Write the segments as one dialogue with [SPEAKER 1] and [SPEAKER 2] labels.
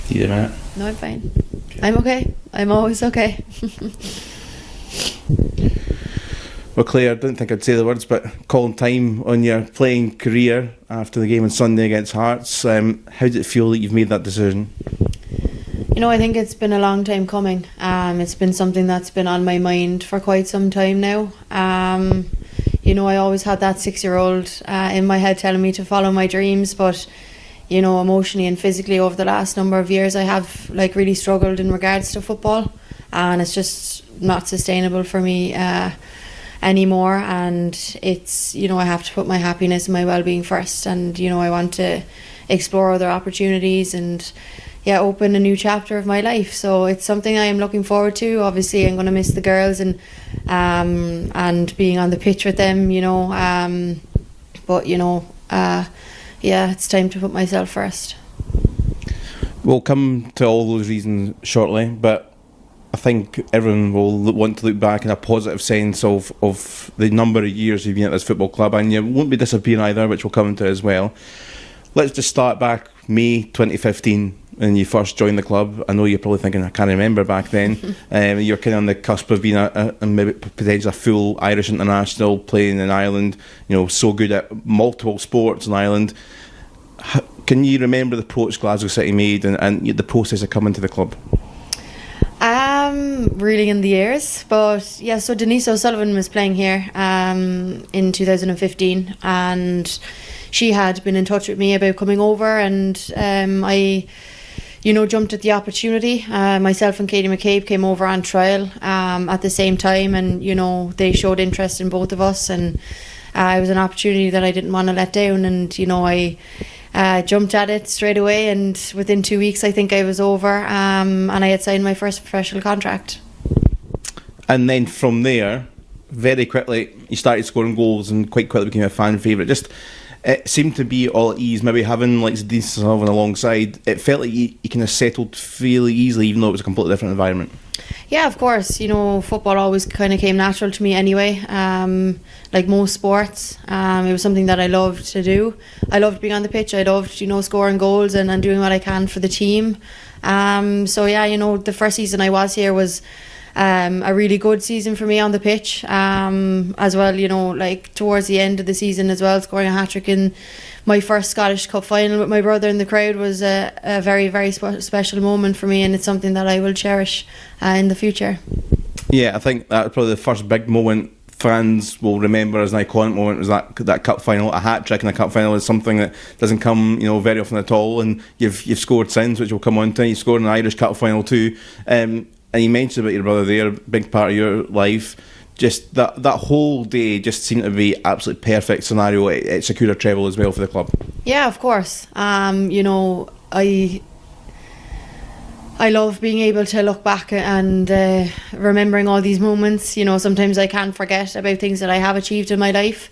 [SPEAKER 1] You a minute?
[SPEAKER 2] No, I'm fine. Okay. I'm okay. I'm always okay.
[SPEAKER 1] Well, Clare, I didn't think I'd say the words, but calling time on your playing career after the game on Sunday against Hearts, how did it feel that you've made that decision?
[SPEAKER 2] I think it's been a long time coming. It's been something that's been on my mind for quite some time now. I always had that 6-year-old in my head telling me to follow my dreams, but emotionally and physically over the last number of years I have really struggled in regards to football, and it's just not sustainable for me anymore, and it's I have to put my happiness and my well-being first, and I want to explore other opportunities and open a new chapter of my life. So it's something I am looking forward to. Obviously I'm going to miss the girls and being on the pitch with them, but it's time to put myself first.
[SPEAKER 1] We'll come to all those reasons shortly, but I think everyone will want to look back in a positive sense of the number of years you've been at this football club, and you won't be disappearing either, which we'll come into as well. Let's just start back May 2015 when you first joined the club. I know you're probably thinking, I can't remember back then. You're kind of on the cusp of being a maybe potentially a full Irish international, playing in Ireland, so good at multiple sports in Ireland. Can you remember the approach Glasgow City made and the process of coming to the club?
[SPEAKER 2] Reeling in the years, but so Denise O'Sullivan was playing here in 2015, and she had been in touch with me about coming over, and I jumped at the opportunity. Myself and Katie McCabe came over on trial at the same time, and they showed interest in both of us, and it was an opportunity that I didn't want to let down, and I jumped at it straight away, and within 2 weeks I think I was over, and I had signed my first professional contract.
[SPEAKER 1] And then from there, very quickly you started scoring goals and quite quickly became a fan favourite. It seemed to be all at ease. Maybe having Denise Sullivan alongside, it felt like you kind of settled fairly easily, even though it was a completely different environment.
[SPEAKER 2] Yeah, of course. Football always kind of came natural to me anyway. Like most sports, it was something that I loved to do. I loved being on the pitch. I loved, scoring goals and doing what I can for the team. The first season I was here was a really good season for me on the pitch, as well. Towards the end of the season as well, scoring a hat-trick in my first Scottish Cup final with my brother in the crowd was a very, very special moment for me, and it's something that I will cherish in the future. Yeah,
[SPEAKER 1] I think that's probably the first big moment fans will remember as an iconic moment, was that cup final. A hat-trick in a cup final is something that doesn't come very often at all, and you've scored since, which we'll come on to. You scored an Irish Cup final too. And you mentioned about your brother there, a big part of your life. Just that whole day just seemed to be absolutely perfect scenario. It secured a treble as well for the club.
[SPEAKER 2] Yeah, of course. I love being able to look back and remembering all these moments. Sometimes I can't forget about things that I have achieved in my life.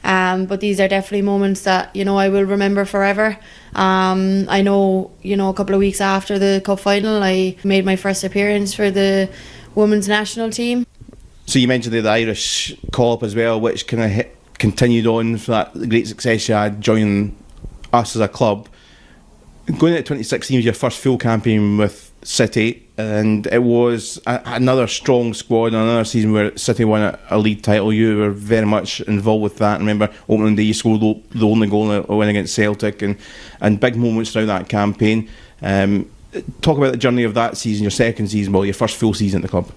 [SPEAKER 2] But these are definitely moments that I will remember forever. I know a couple of weeks after the cup final I made my first appearance for the women's national team.
[SPEAKER 1] So you mentioned the Irish call up as well, which kind of continued on for that great success you had joining us as a club. Going into 2016 was your first full campaign with City, and it was another strong squad, another season where City won a league title. You were very much involved with that. I remember opening day you scored the only goal in a win against Celtic, and big moments throughout that campaign. Talk about the journey of that season, your second season, your first full season at the club.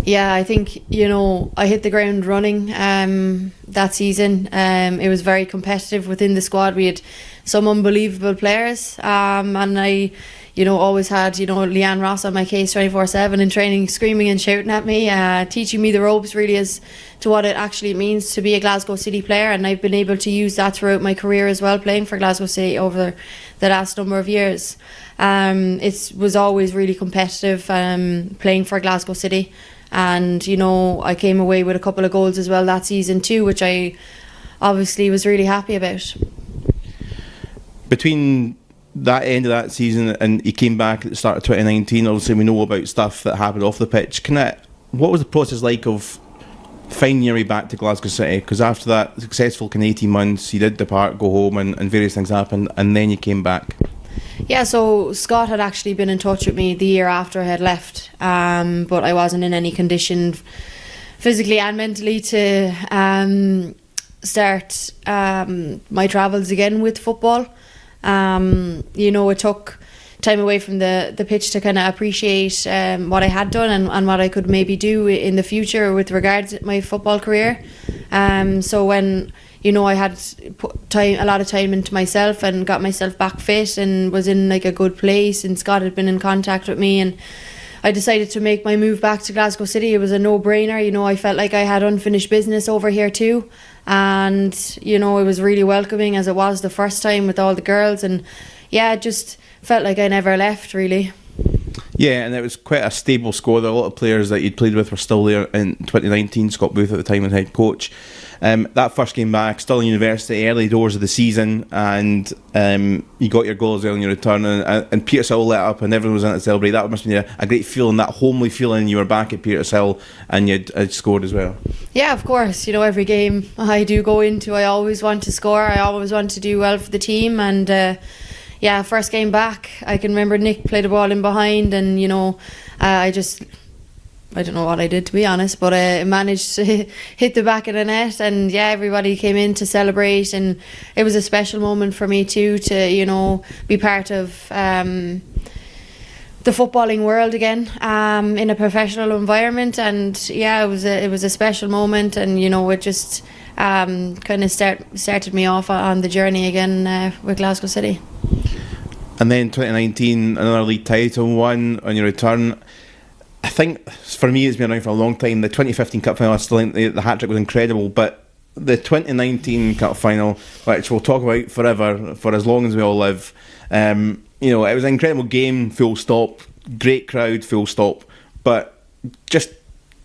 [SPEAKER 2] Yeah, I think I hit the ground running that season. It was very competitive within the squad. We had some unbelievable players, and I always had Leanne Ross on my case 24/7 in training, screaming and shouting at me, teaching me the ropes really as to what it actually means to be a Glasgow City player, and I've been able to use that throughout my career as well, playing for Glasgow City over the last number of years. It was always really competitive, playing for Glasgow City, and I came away with a couple of goals as well that season too, which I obviously was really happy about.
[SPEAKER 1] Between that end of that season and you came back at the start of 2019, obviously we know about stuff that happened off the pitch. What was the process like of finding your way back to Glasgow City? Because after that successful 18 months you did depart, go home, and various things happened, and then you came back.
[SPEAKER 2] Yeah, so Scott had actually been in touch with me the year after I had left, but I wasn't in any condition physically and mentally to start my travels again with football. It took time away from the pitch to kind of appreciate what I had done and what I could maybe do in the future with regards to my football career. So when I had put a lot of time into myself and got myself back fit and was in like a good place, and Scott had been in contact with me, and I decided to make my move back to Glasgow City. It was a no-brainer. I felt like I had unfinished business over here too, and it was really welcoming as it was the first time with all the girls, and yeah, it just felt like I never left really.
[SPEAKER 1] Yeah, and it was quite a stable squad. A lot of players that you'd played with were still there in 2019. Scott Booth at the time was head coach. That first game back, still in university, early doors of the season, and you got your goal as well in your return, and Petershill lit up and everyone was in to celebrate. That must have been a great feeling, that homely feeling. You were back at Petershill and you'd scored as well. Yeah,
[SPEAKER 2] of course. Every game I do go into, I always want to score. I always want to do well for the team, and first game back, I can remember Nick played the ball in behind, and I don't know what I did, to be honest, but I managed to hit the back of the net, and everybody came in to celebrate, and it was a special moment for me too to be part of the footballing world again, in a professional environment, and it was a special moment, and it just kind of started me off on the journey again with Glasgow City.
[SPEAKER 1] And then 2019, another league title won on your return. I think for me it's been around for a long time. The 2015 Cup final, I still think the hat-trick was incredible, but the 2019 Cup final, which we'll talk about forever, for as long as we all live, it was an incredible game, full stop, great crowd, full stop, but just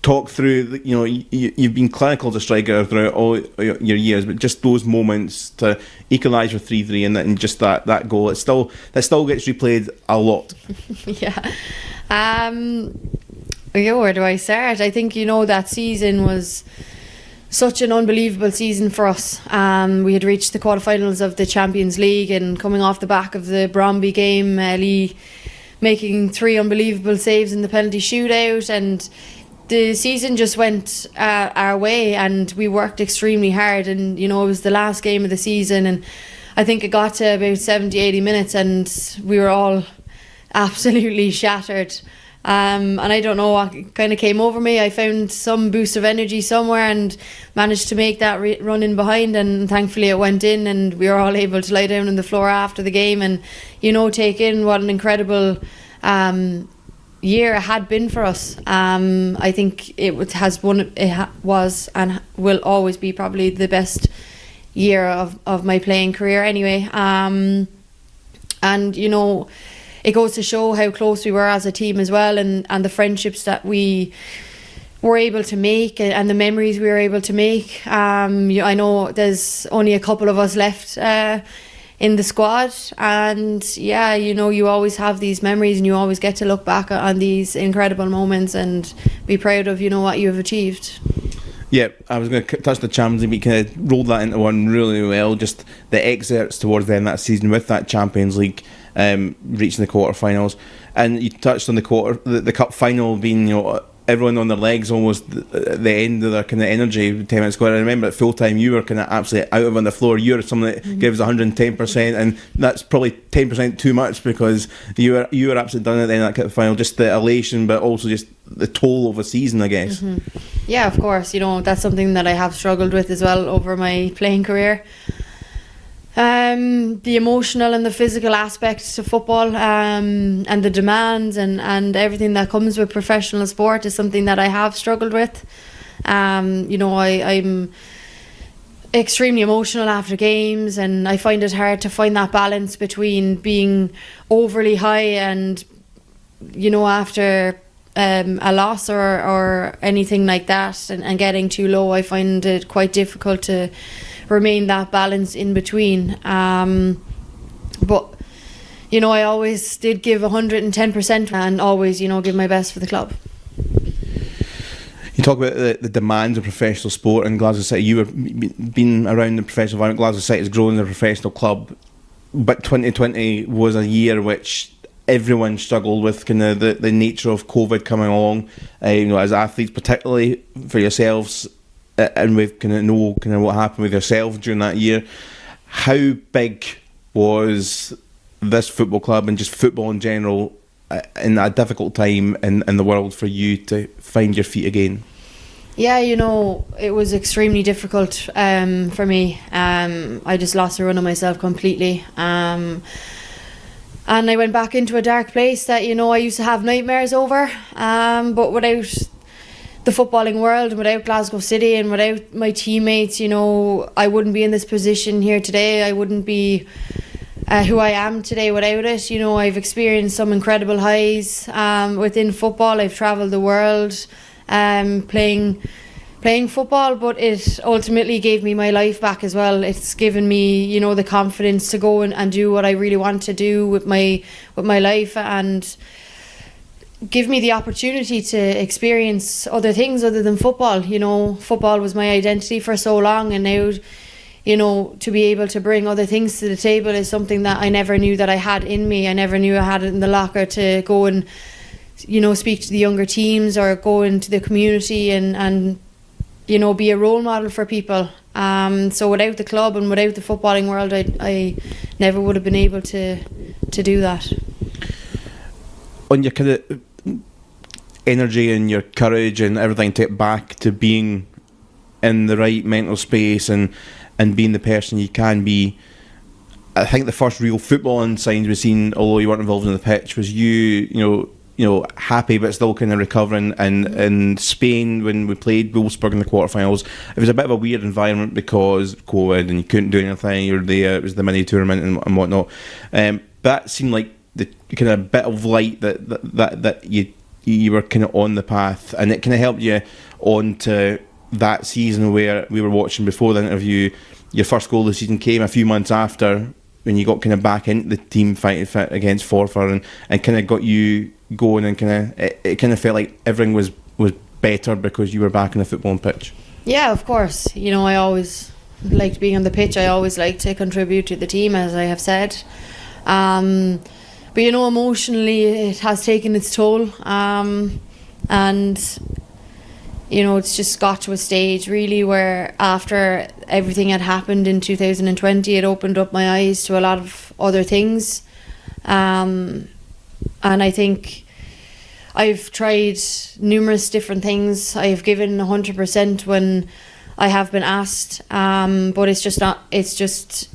[SPEAKER 1] talk through, you've been clinical as a striker throughout all your years, but just those moments to equalise for 3-3 and just that goal, that still gets replayed a lot.
[SPEAKER 2] Where do I start? I think that season was such an unbelievable season for us. We had reached the quarterfinals of the Champions League, and coming off the back of the Bromby game, Lee making 3 unbelievable saves in the penalty shootout, and the season just went our way, and we worked extremely hard, and it was the last game of the season, and I think it got to about 70-80 minutes and we were all absolutely shattered, and I don't know what kind of came over me. I found some boost of energy somewhere and managed to make that run in behind, and thankfully it went in, and we were all able to lie down on the floor after the game and take in what an incredible year it had been for us. I think it was and will always be probably the best year of my playing career anyway, and it goes to show how close we were as a team as well, and the friendships that we were able to make and the memories we were able to make. I know there's only a couple of us left in the squad, and you always have these memories and you always get to look back on these incredible moments and be proud of what you have achieved.
[SPEAKER 1] Yeah, I was going to touch the Champions League. We kind of rolled that into one really well. Just the excerpts towards the end of that season with that Champions League, reaching the quarterfinals, and you touched on the cup final being everyone on their legs almost at the end of their kind of energy 10 minutes ago. I remember at full time you were kind of absolutely out of on the floor. You're someone that gives 110%, and that's probably 10% too much, because you were absolutely done at the end of that cup final. Just the elation, but also just the toll of a season, I guess.
[SPEAKER 2] Yeah, of course. That's something that I have struggled with as well over my playing career. The emotional and the physical aspects to football, and the demands and everything that comes with professional sport is something that I have struggled with. I'm extremely emotional after games, and I find it hard to find that balance between being overly high and after a loss or anything like that, and getting too low. I find it quite difficult to remain that balance in between, but I always did give 110% and always give my best for the club.
[SPEAKER 1] You talk about the demands of professional sport in Glasgow City. You were been around the professional environment. Glasgow City has grown as a professional club but 2020 was a year which everyone struggled with, kind of the nature of COVID coming along. As athletes, particularly for yourselves, and we've kind of know kind of what happened with yourself during that year. How big was this football club and just football in general in a difficult time in the world for you to find your feet again?
[SPEAKER 2] Yeah, it was extremely difficult for me. I just lost a run of myself completely. And I went back into a dark place that, I used to have nightmares over. But without the footballing world, and without Glasgow City and without my teammates, I wouldn't be in this position here today. I wouldn't be who I am today without it. I've experienced some incredible highs within football. I've travelled the world playing football, but it ultimately gave me my life back as well. It's given me, the confidence to go and do what I really want to do with my life, and give me the opportunity to experience other things other than football. Football was my identity for so long, and now, to be able to bring other things to the table is something that I never knew that I had in me. I never knew I had it in the locker to go and, speak to the younger teams or go into the community and be a role model for people. So without the club and without the footballing world, I never would have been able to do that.
[SPEAKER 1] On your kind of energy and your courage and everything, take back to being in the right mental space and being the person you can be. I think the first real footballing signs we've seen, although you weren't involved in the pitch, was you happy but still kind of recovering. And in Spain, when we played Wolfsburg in the quarterfinals, it was a bit of a weird environment because of COVID and you couldn't do anything. You were there, it was the mini tournament and whatnot. That seemed like the kind of bit of light that you were kind of on the path, and it kind of helped you on to that season where we were watching before the interview. Your first goal of the season came a few months after, when you got kind of back into the team fighting against Forfar, and kind of got you going, and kind of it kind of felt like everything was better because you were back on the footballing pitch. Yeah,
[SPEAKER 2] of course. I always liked being on the pitch. I always liked to contribute to the team, as I have said. But emotionally it has taken its toll, and it's just got to a stage really where after everything had happened in 2020, it opened up my eyes to a lot of other things, and I think I've tried numerous different things. I've given 100% when I have been asked, but it's just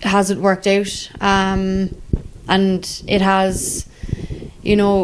[SPEAKER 2] hasn't worked out, and it has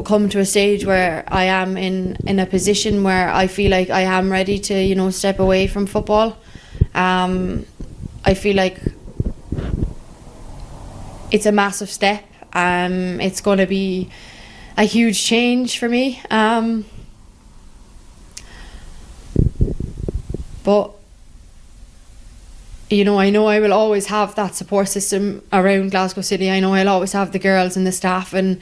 [SPEAKER 2] come to a stage where I am in a position where I feel like I am ready to step away from football. I feel like it's a massive step. It's going to be a huge change for me, but I know I will always have that support system around Glasgow City. I know I'll always have the girls and the staff and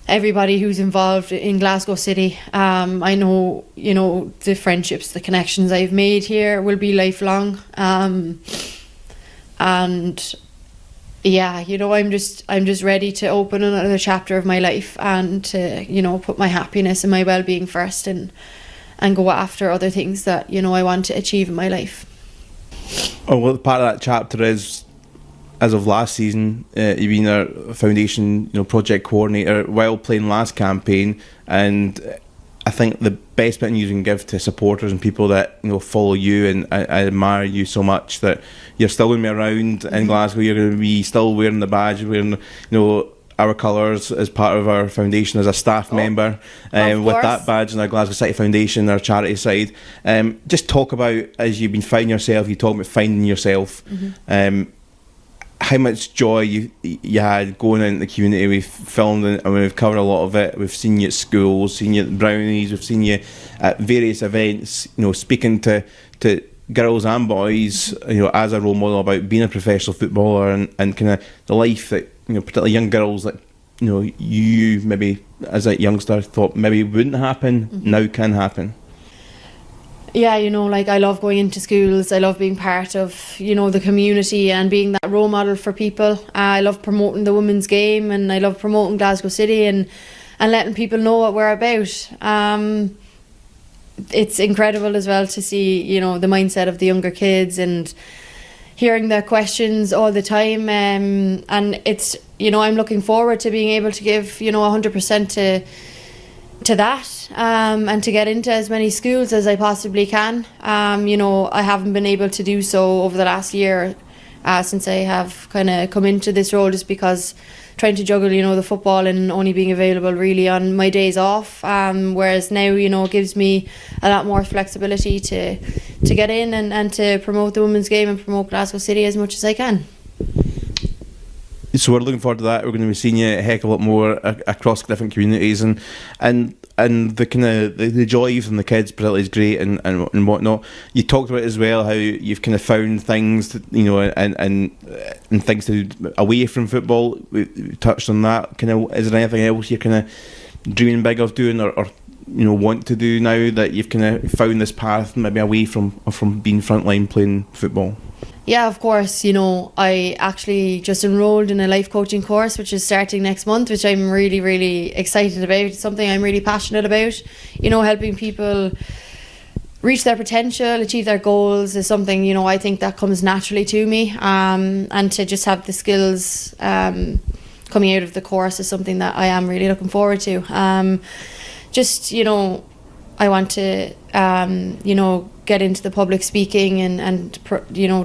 [SPEAKER 2] everybody who's involved in Glasgow City. I know, the friendships, the connections I've made here will be lifelong. And yeah, I'm just ready to open another chapter of my life and to, put my happiness and my well-being first, and go after other things that, I want to achieve in my life.
[SPEAKER 1] Oh, well, part of that chapter is, as of last season, you've been our foundation, project coordinator while playing last campaign, and I think the best bit of news you can give to supporters and people that follow you, and I admire you so much, that you're still going to be around in Glasgow. You're going to be still wearing the badge, wearing our colours as part of our foundation as a staff member, with that badge and our Glasgow City Foundation, our charity side. Just talk about, as you've been finding yourself, you talk about finding yourself, how much joy you had going into the community. We've filmed and we've covered a lot of it. We've seen you at schools, seen you at Brownies, we've seen you at various events, speaking to girls and boys, as a role model about being a professional footballer, and kind of the life that, particularly young girls that, you maybe as a youngster thought maybe wouldn't happen, now can happen.
[SPEAKER 2] Yeah, like I love going into schools. I love being part of, the community and being that role model for people. I love promoting the women's game, and I love promoting Glasgow City and letting people know what we're about. It's incredible as well to see, the mindset of the younger kids and hearing their questions all the time. And it's, I'm looking forward to being able to give, 100% to that, and to get into as many schools as I possibly can. I haven't been able to do so over the last year, since I have kind of come into this role, just because trying to juggle, the football and only being available really on my days off. Whereas now, it gives me a lot more flexibility to get in and to promote the women's game and promote Glasgow City as much as I can.
[SPEAKER 1] So we're looking forward to that. We're going to be seeing you a heck of a lot more across different communities, and the kind of the joy from the kids particularly is great, and whatnot. You talked about as well how you've kind of found things, and things to do away from football. We touched on that. Kind of, is there anything else you're kind of dreaming big of doing, or want to do now that you've kind of found this path maybe away from being frontline playing football?
[SPEAKER 2] Yeah, of course. I actually just enrolled in a life coaching course, which is starting next month, which I'm really, really excited about. It's something I'm really passionate about. Helping people reach their potential, achieve their goals is something, I think that comes naturally to me. And to just have the skills coming out of the course is something that I am really looking forward to. I want to, get into the public speaking and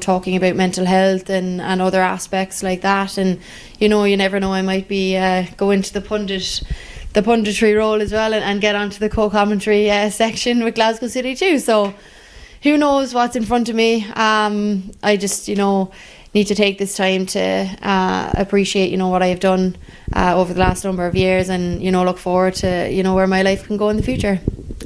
[SPEAKER 2] talking about mental health and other aspects like that. And, you never know, I might be go into the punditry role as well and get onto the co-commentary section with Glasgow City too. So who knows what's in front of me. I just, need to take this time to appreciate, what I have done over the last number of years, and, look forward to, where my life can go in the future.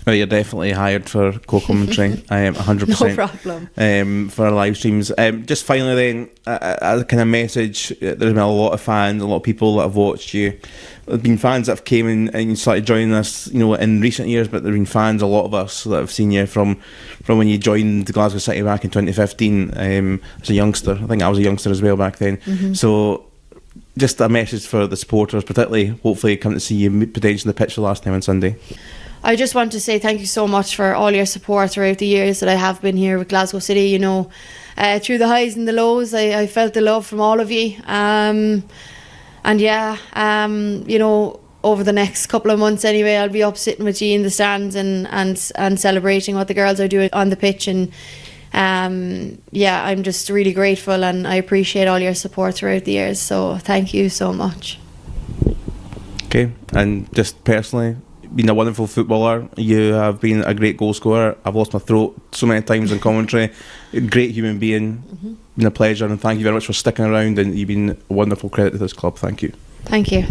[SPEAKER 1] Oh, you're definitely hired for co-commentary. I am 100%.
[SPEAKER 2] No problem.
[SPEAKER 1] For our live streams. Just finally then, a kind of message. There's been a lot of fans, a lot of people that have watched you. There's been fans that have came in and started joining us, in recent years, but there have been fans, a lot of us, that have seen you from when you joined Glasgow City back in 2015 as a youngster. I think I was a youngster as well back then. Mm-hmm. So just a message for the supporters, particularly, hopefully come to see you potentially on the pitch the last time on Sunday.
[SPEAKER 2] I just want to say thank you so much for all your support throughout the years that I have been here with Glasgow City. Through the highs and the lows, I felt the love from all of you. Over the next couple of months anyway, I'll be up sitting with you in the stands and celebrating what the girls are doing on the pitch. And I'm just really grateful, and I appreciate all your support throughout the years. So thank you so much.
[SPEAKER 1] Okay, and just personally, been a wonderful footballer. You have been a great goal scorer. I've lost my throat so many times in commentary. Great human being. Mm-hmm. Been a pleasure, and thank you very much for sticking around, and you've been a wonderful credit to this club. Thank you.
[SPEAKER 2] Thank you.